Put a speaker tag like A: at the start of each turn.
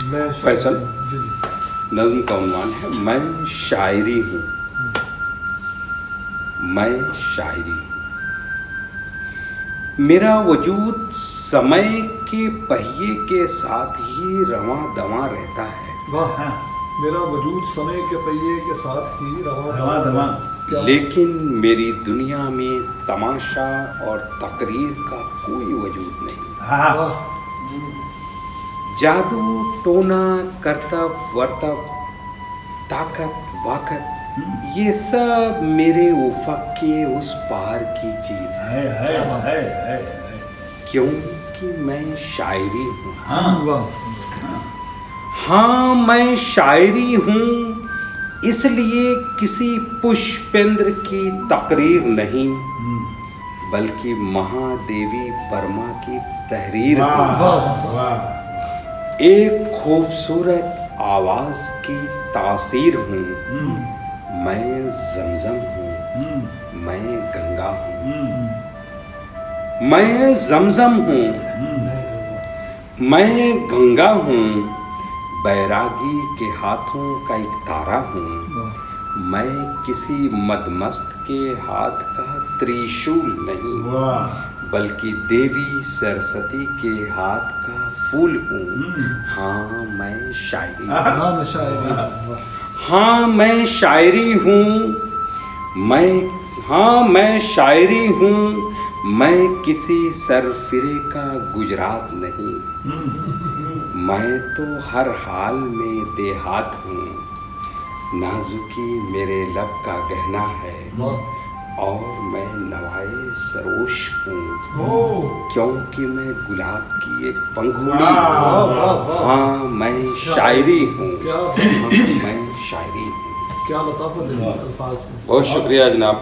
A: फैसल नज़्म का उन्वान है मैं शायरी हूँ। मैं शायरी हूँ। मेरा वजूद समय के पहिए के साथ ही रवां दवां रहता है।
B: वाह, मेरा वजूद समय के पहिए के साथ ही रवां दवां।
A: लेकिन मेरी दुनिया में तमाशा और तकरीर का कोई वजूद नहीं। जादू टोना करतब वर्तब ताकत वाकत ये सब मेरे उफक के उस पार की चीज है। क्योंकि मैं शायरी हूँ। हाँ मैं शायरी हूँ, इसलिए किसी पुष्पेंद्र की तकरीर नहीं बल्कि महादेवी परमा की तहरीर हूँ। एक खूबसूरत आवाज की तासीर हूँ। मैं जमजम हूँ, मैं गंगा हूँ। मैं जमजम हूँ, मैं गंगा हूँ। बैरागी के हाथों का एक तारा हूँ। मैं किसी मदमस्त के हाथ का त्रिशूल नहीं बल्कि देवी सरस्वती के हाथ का फूल हूँ। हाँ मैं शायरी हूँ। हाँ मैं शायरी हूँ। मैं शायरी हूँ। मैं किसी सरफिरे का गुजरात नहीं। मैं तो हर हाल में देहात हूँ। नाजुकी मेरे लब का गहना है और मैं नवाए सरोश हूँ क्योंकि मैं गुलाब की एक पंखुड़ी हूँ। हाँ मैं शायरी हूँ। मैं शायरी हूँ।
B: क्या लताफत है अल्फाज में।
A: बहुत शुक्रिया जनाब।